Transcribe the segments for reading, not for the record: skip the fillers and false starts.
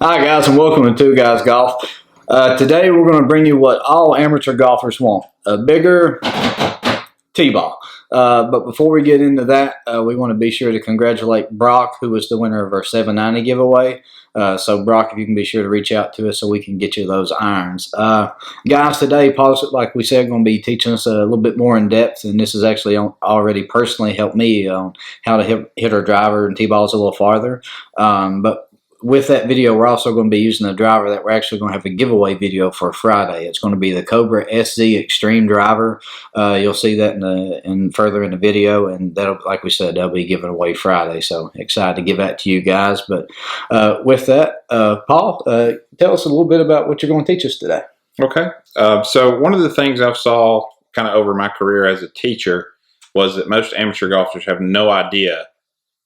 Hi guys, and welcome to Two Guys Golf. Today we're going to bring you what all amateur golfers want, a bigger tee-ball. But before we get into that, we want to be sure to congratulate Brock, who was the winner of our 790 giveaway. So Brock, if you can be sure to reach out to us so we can get you those irons. Guys, today Paul's, like we said, going to be teaching us a little bit more in depth, and this has actually already personally helped me on how to hit our driver and tee-balls a little farther. But with that video, we're also going to be using a driver that we're actually going to have a giveaway video for Friday. It's going to be the Cobra SZ Extreme driver. You'll see that further in the video, and that'll, like we said, that'll be given away Friday. So excited to give that to you guys. But with that, Paul, tell us a little bit about what you're going to teach us today. Okay. So one of the things I've saw kind of over my career as a teacher was that most amateur golfers have no idea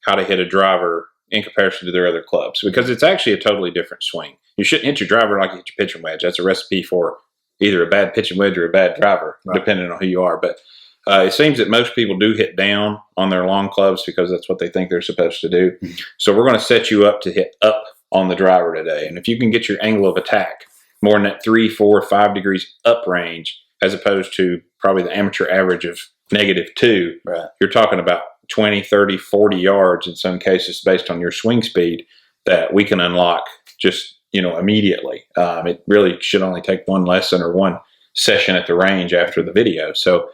how to hit a driver in comparison to their other clubs, because it's actually a totally different swing. You shouldn't hit your driver like you hit your pitching wedge. That's a recipe for either a bad pitching wedge or a bad driver, right, depending on who you are. But it seems that most people do hit down on their long clubs because that's what they think they're supposed to do. Mm-hmm. So we're going to set you up to hit up on the driver today. And if you can get your angle of attack more than that 3, 4, 5 degrees up range, as opposed to probably the amateur average of -2, right, you're talking about 20, 30, 40 yards in some cases based on your swing speed that we can unlock just, immediately. It really should only take one lesson or one session at the range after the video. So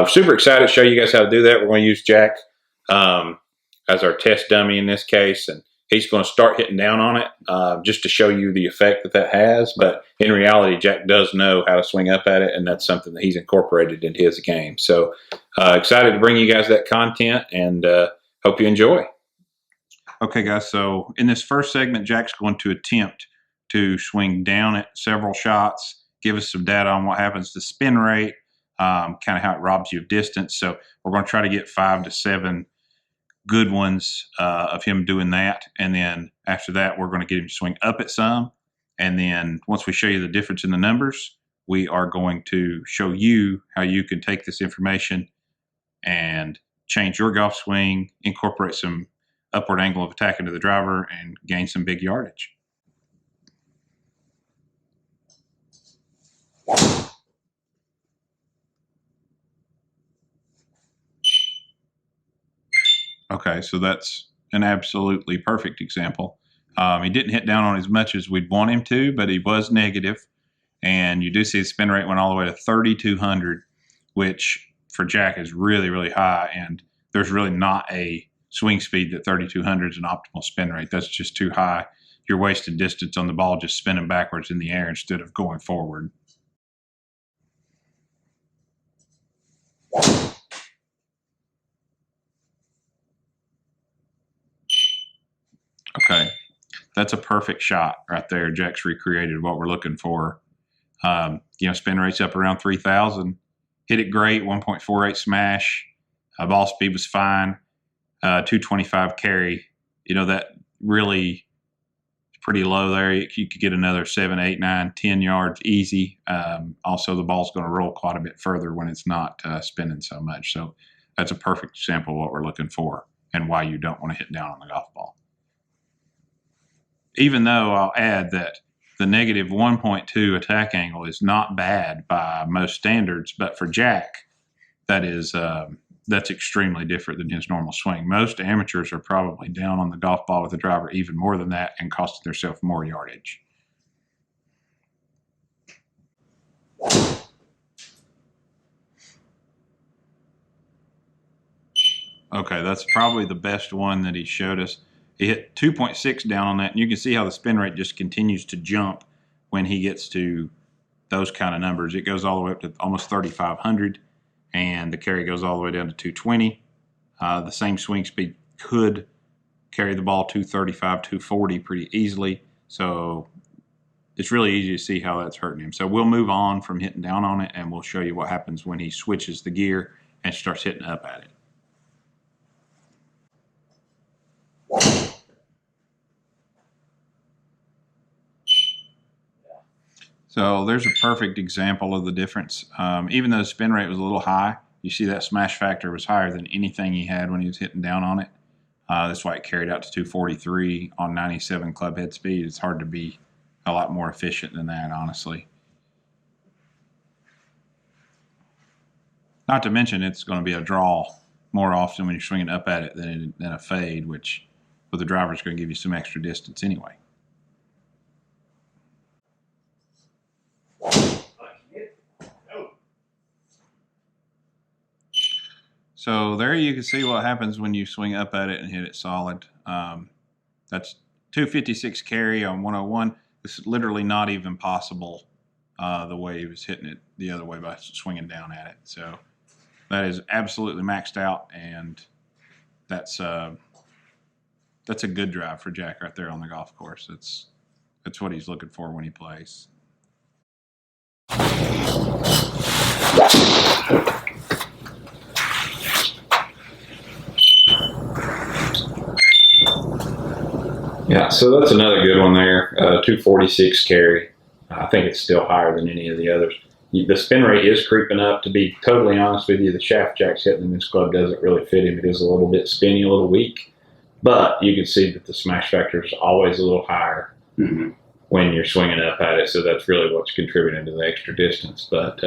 super excited to show you guys how to do that. We're going to use Jack as our test dummy in this case, and he's going to start hitting down on it just to show you the effect that has. But in reality, Jack does know how to swing up at it, and that's something that he's incorporated into his game. So excited to bring you guys that content, and hope you enjoy. Okay, guys, so in this first segment, Jack's going to attempt to swing down it several shots, give us some data on what happens to spin rate, kind of how it robs you of distance. So we're going to try to get 5 to 7 good ones of him doing that, and then after that we're going to get him to swing up at some, and then once we show you the difference in the numbers, we are going to show you how you can take this information and change your golf swing, incorporate some upward angle of attack into the driver, and gain some big yardage. Okay, so that's an absolutely perfect example. He didn't hit down on as much as we'd want him to, but he was negative. And you do see the spin rate went all the way to 3,200, which for Jack is really, really high. And there's really not a swing speed that 3,200 is an optimal spin rate. That's just too high. You're wasting distance on the ball just spinning backwards in the air instead of going forward. Okay, that's a perfect shot right there. Jack's recreated what we're looking for. Spin rate's up around 3,000. Hit it great, 1.48 smash. Ball speed was fine. 225 carry. That really pretty low there. You could get another 7, 8, 9, 10 yards easy. Also, the ball's going to roll quite a bit further when it's not spinning so much. So that's a perfect example of what we're looking for and why you don't want to hit down on the golf ball. Even though I'll add that the -1.2 attack angle is not bad by most standards, but for Jack, that's extremely different than his normal swing. Most amateurs are probably down on the golf ball with the driver even more than that and costing themselves more yardage. Okay, that's probably the best one that he showed us. He hit 2.6 down on that, and you can see how the spin rate just continues to jump when he gets to those kind of numbers. It goes all the way up to almost 3,500, and the carry goes all the way down to 220. The same swing speed could carry the ball 235, 240 pretty easily, so it's really easy to see how that's hurting him. So we'll move on from hitting down on it, and we'll show you what happens when he switches the gear and starts hitting up at it. So there's a perfect example of the difference. Even though the spin rate was a little high, you see that smash factor was higher than anything he had when he was hitting down on it. That's why it carried out to 243 on 97 club head speed. It's hard to be a lot more efficient than that, honestly. Not to mention it's going to be a draw more often when you're swinging up at it than a fade, which with the driver is going to give you some extra distance anyway. So there you can see what happens when you swing up at it and hit it solid. That's 256 carry on 101. This is literally not even possible the way he was hitting it the other way by swinging down at it. So that is absolutely maxed out, and that's a good drive for Jack right there on the golf course. That's what he's looking for when he plays. Yeah, so that's another good one there. 246 carry. I think it's still higher than any of the others. The spin rate is creeping up. To be totally honest with you, the shaft Jack's hitting in this club doesn't really fit him. It is a little bit spinny, a little weak. But you can see that the smash factor is always a little higher when you're swinging up at it. So that's really what's contributing to the extra distance. But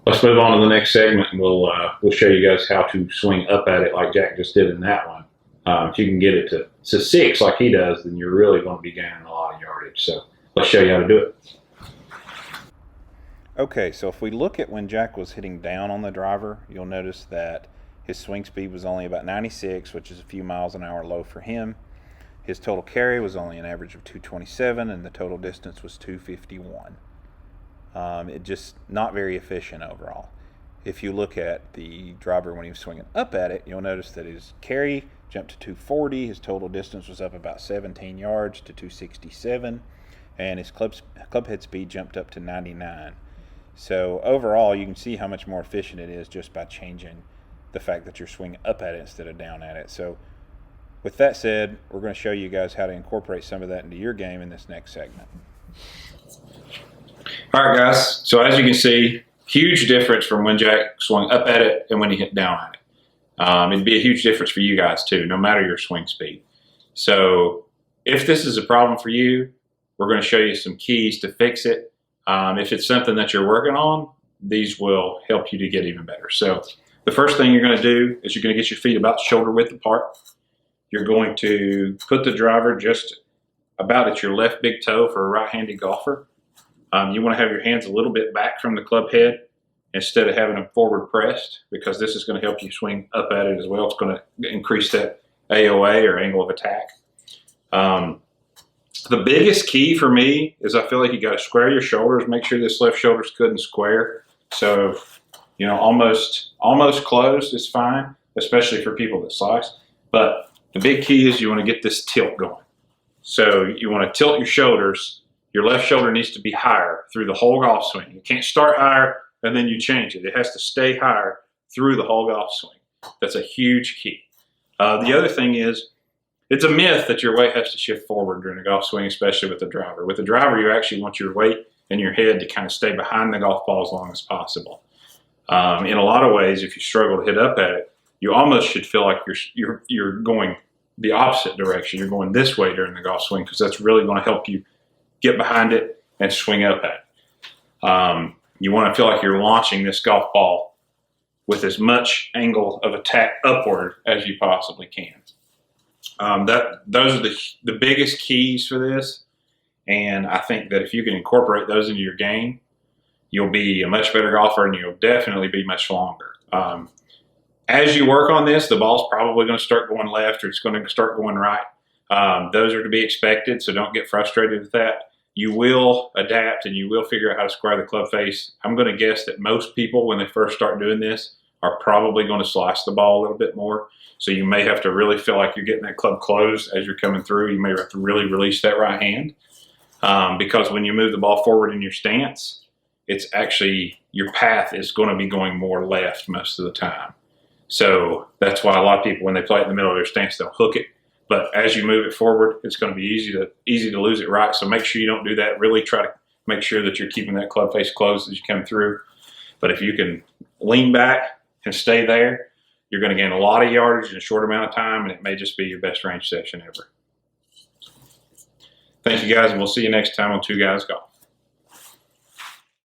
let's move on to the next segment, and we'll show you guys how to swing up at it like Jack just did in that one. If you can get it to 6 like he does, then you're really going to be gaining a lot of yardage. So let's show you how to do it. Okay, so if we look at when Jack was hitting down on the driver, you'll notice that his swing speed was only about 96, which is a few miles an hour low for him. His total carry was only an average of 227, and the total distance was 251. It just not very efficient overall. If you look at the driver when he was swinging up at it, you'll notice that his carry jumped to 240, his total distance was up about 17 yards to 267, and his club head speed jumped up to 99. So overall, you can see how much more efficient it is just by changing the fact that you're swinging up at it instead of down at it. So with that said, we're going to show you guys how to incorporate some of that into your game in this next segment. All right, guys. So as you can see, huge difference from when Jack swung up at it and when he hit down at it. It'd be a huge difference for you guys too, no matter your swing speed. So if this is a problem for you, we're going to show you some keys to fix it. If it's something that you're working on, these will help you to get even better. So the first thing you're going to do is you're going to get your feet about shoulder width apart. You're going to put the driver just about at your left big toe for a right-handed golfer. You want to have your hands a little bit back from the club head instead of having them forward pressed, because this is going to help you swing up at it as well. It's going to increase that AOA, or angle of attack. The biggest key for me is I feel like you got to square your shoulders. Make sure this left shoulder's good and square. So, you know, almost closed is fine, especially for people that slice. But the big key is you want to get this tilt going. So you want to tilt your shoulders. Your left shoulder needs to be higher through the whole golf swing. You can't start higher and then you change it. It has to stay higher through the whole golf swing. That's a huge key. The other thing is, it's a myth that your weight has to shift forward during a golf swing, especially with the driver. With the driver, you actually want your weight and your head to kind of stay behind the golf ball as long as possible. In a lot of ways, if you struggle to hit up at it, you almost should feel like you're going the opposite direction. You're going this way during the golf swing, because that's really going to help you get behind it and swing up at it. You want to feel like you're launching this golf ball with as much angle of attack upward as you possibly can. Those are the biggest keys for this, and I think that if you can incorporate those into your game, you'll be a much better golfer, and you'll definitely be much longer. As you work on this, the ball's probably going to start going left, or it's going to start going right. Those are to be expected, so don't get frustrated with that. You will adapt, and you will figure out how to square the club face. I'm going to guess that most people, when they first start doing this, are probably going to slice the ball a little bit more. So you may have to really feel like you're getting that club closed as you're coming through. You may have to really release that right hand, because when you move the ball forward in your stance, it's actually, your path is going to be going more left most of the time. So that's why a lot of people, when they play it in the middle of their stance, they'll hook it. But as you move it forward, it's going to be easy to lose it right. So make sure you don't do that. Really try to make sure that you're keeping that club face closed as you come through. But if you can lean back and stay there, You're going to gain a lot of yardage in a short amount of time, and it may just be your best range session ever. Thank you guys, and we'll see you next time on Two Guys Golf.